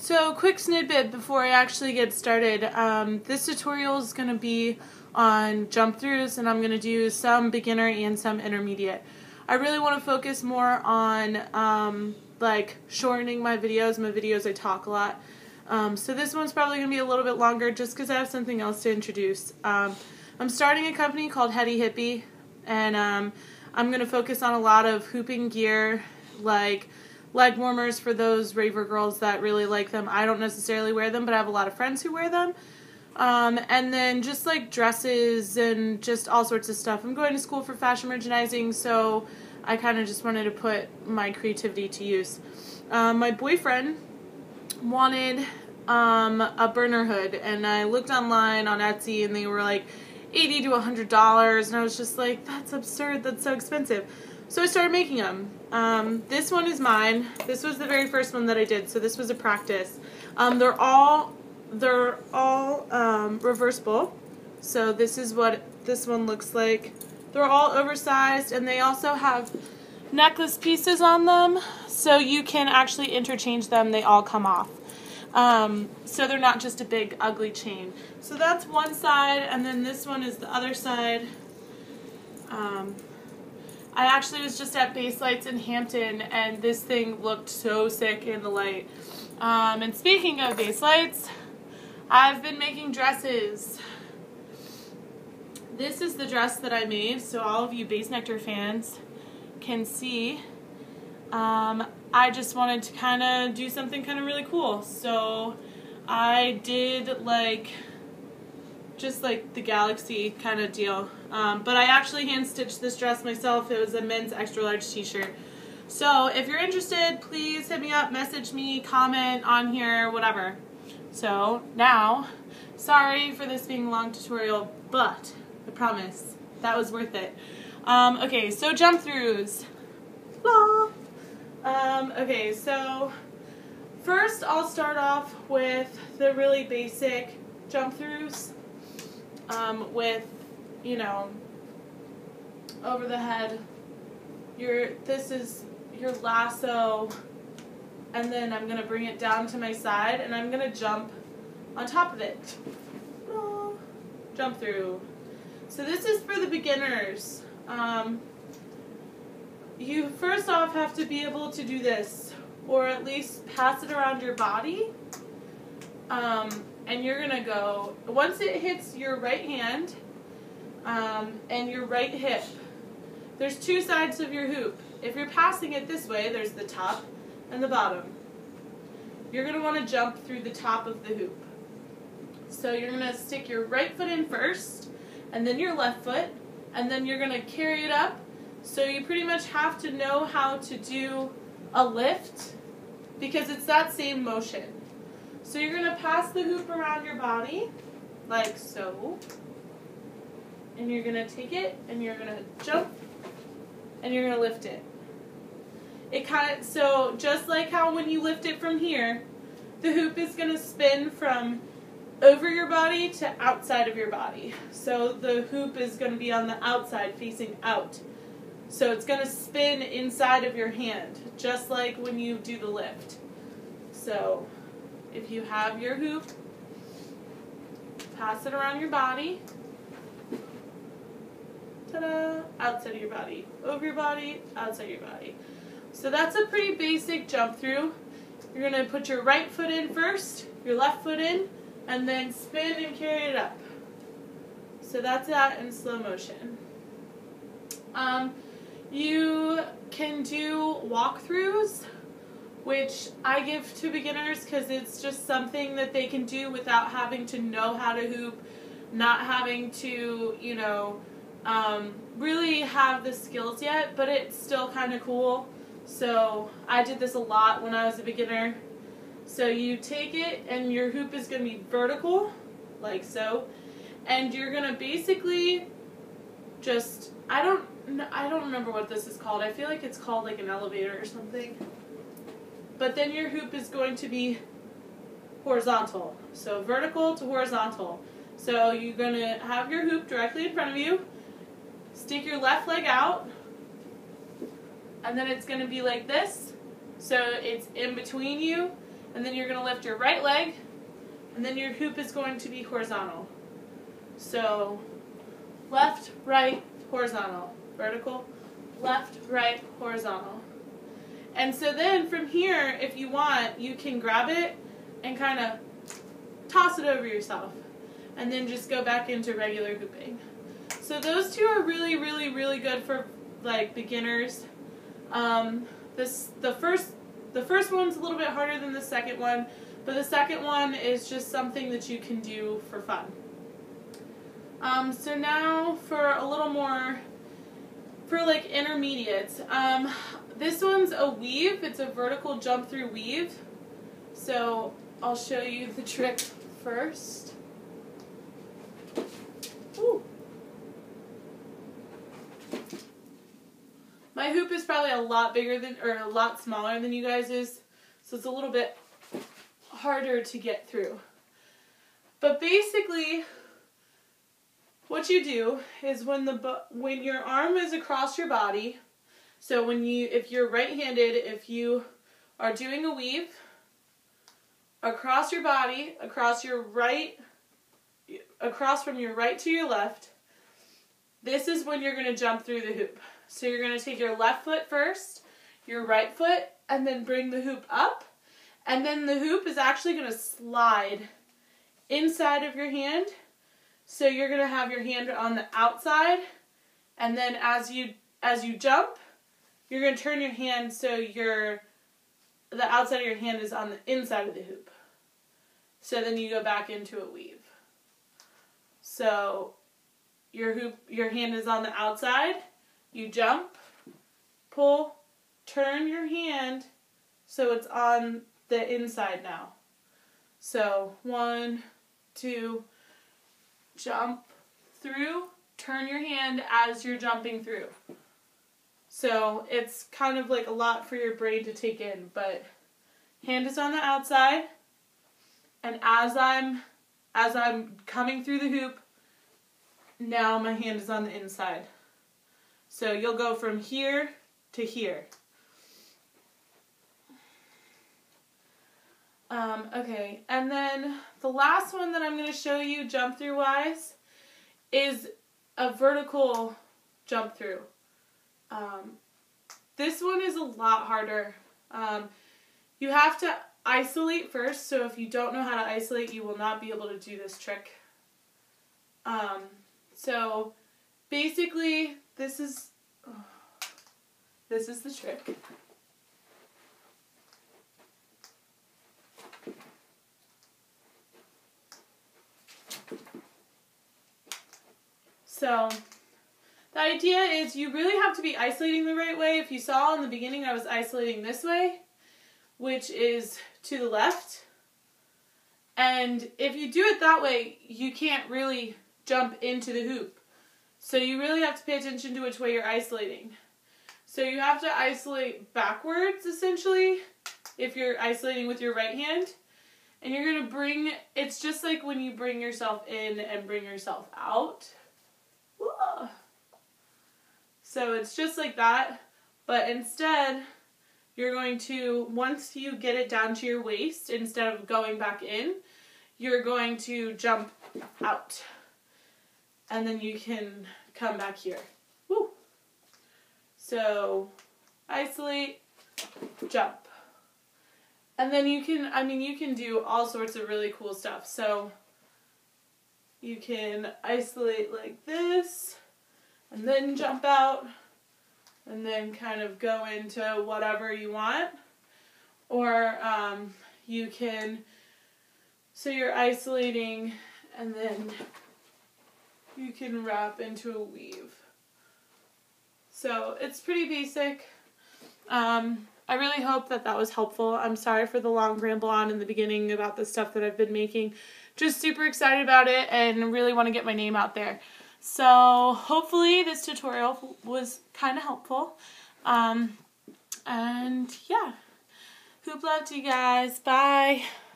So, quick snippet before I actually get started. This tutorial is going to be on jump throughs, and I'm going to do some beginner and some intermediate. I really want to focus more on like shortening my videos. My videos I talk a lot. So this one's probably going to be a little bit longer just because I have something else to introduce. I'm starting a company called Heady Hippie, and I'm going to focus on a lot of hooping gear, like leg warmers for those raver girls that really like them. I don't necessarily wear them, but I have a lot of friends who wear them. And then just like dresses and just all sorts of stuff. I'm going to school for fashion merchandising, so I kind of just wanted to put my creativity to use. My boyfriend wanted a burner hood, and I looked online on Etsy, and they were like $80 to $100, and I was just like, that's absurd, that's so expensive. So I started making them. This one is mine. This was the very first one that I did, so this was a practice. They're all reversible. So this is what this one looks like. They're all oversized, and they also have necklace pieces on them, so you can actually interchange them. They all come off. So they're not just a big ugly chain. So that's one side, and then this one is the other side. I actually was just at Base Lights in Hampton, and this thing looked so sick in the light. And speaking of Base Lights, I've been making dresses. This is the dress that I made, so all of you Base Nectar fans can see. I just wanted to kind of do something kind of really cool. So I did like just like the galaxy kind of deal. But I actually hand stitched this dress myself. It was a men's extra large t-shirt. So if you're interested, please hit me up, message me, comment on here, whatever. So now, sorry for this being a long tutorial, but I promise that was worth it. Okay, so jump throughs. Okay, so first I'll start off with the really basic jump throughs with, you know, over the head. This is your lasso, and then I'm going to bring it down to my side, and I'm going to jump on top of it. Jump through. So this is for the beginners. You first off have to be able to do this, or at least pass it around your body. And you're going to go, once it hits your right hand and your right hip, there's two sides of your hoop. If you're passing it this way, there's the top and the bottom. You're going to want to jump through the top of the hoop. So you're going to stick your right foot in first, and then your left foot, and then you're going to carry it up. So you pretty much have to know how to do a lift, because it's that same motion. So you're going to pass the hoop around your body, like so, and you're going to take it, and you're going to jump, and you're going to lift it. So just like how when you lift it from here, the hoop is going to spin from over your body to outside of your body. So the hoop is going to be on the outside, facing out. So it's going to spin inside of your hand, just like when you do the lift. So if you have your hoop, pass it around your body. Ta-da! Outside of your body. Over your body, outside your body. So that's a pretty basic jump through. You're going to put your right foot in first, your left foot in, and then spin and carry it up. So that's that in slow motion. You can do walkthroughs, which I give to beginners because it's just something that they can do without having to know how to hoop, not having to, you know, really have the skills yet, but it's still kind of cool. So I did this a lot when I was a beginner. So you take it, and your hoop is going to be vertical, like so, and you're going to basically just, I don't remember what this is called. I feel like it's called like an elevator or something. But then your hoop is going to be horizontal. So vertical to horizontal. So you're going to have your hoop directly in front of you, stick your left leg out, and then it's going to be like this. So it's in between you, and then you're going to lift your right leg, and then your hoop is going to be horizontal. So left, right, horizontal, vertical, left, right, horizontal. And so then from here, if you want, you can grab it and kind of toss it over yourself, and then just go back into regular hooping. So those two are really, really, really good for like beginners. The first one's a little bit harder than the second one, but the second one is just something that you can do for fun. So now for a little more, for like intermediates. This one's a weave. It's a vertical jump through weave. So I'll show you the trick first. Ooh. My hoop is probably a lot bigger than, or a lot smaller than you guys is, so it's a little bit harder to get through. But basically, what you do is when your arm is across your body, so if you're right-handed, if you are doing a weave across your body, across from your right to your left, this is when you're going to jump through the hoop. So you're going to take your left foot first, your right foot, and then bring the hoop up, and then the hoop is actually going to slide inside of your hand. So you're going to have your hand on the outside, and then as you jump, you're going to turn your hand so the outside of your hand is on the inside of the hoop. So then you go back into a weave. So your hand is on the outside, you jump, pull, turn your hand so it's on the inside now. So 1, 2, jump through, turn your hand as you're jumping through. So it's kind of like a lot for your brain to take in, but hand is on the outside, and as I'm coming through the hoop, now my hand is on the inside. So you'll go from here to here. Okay, and then the last one that I'm going to show you jump through wise is a vertical jump through. This one is a lot harder. You have to isolate first, so if you don't know how to isolate, you will not be able to do this trick. So basically, this is the trick. So the idea is you really have to be isolating the right way. If you saw in the beginning, I was isolating this way, which is to the left. And if you do it that way, you can't really jump into the hoop. So you really have to pay attention to which way you're isolating. So you have to isolate backwards, essentially, if you're isolating with your right hand. And you're going to it's just like when you bring yourself in and bring yourself out. Whoa. So it's just like that, but instead, you're going to, once you get it down to your waist, instead of going back in, you're going to jump out. And then you can come back here. Woo. So, isolate, jump. And then you can do all sorts of really cool stuff. So, you can isolate like this, and then jump out, and then kind of go into whatever you want. Or you can, so you're isolating, and then you can wrap into a weave. So it's pretty basic. I really hope that was helpful. I'm sorry for the long ramble on in the beginning about the stuff that I've been making. Just super excited about it and really want to get my name out there. So hopefully this tutorial was kind of helpful. And yeah, hoop love to you guys. Bye.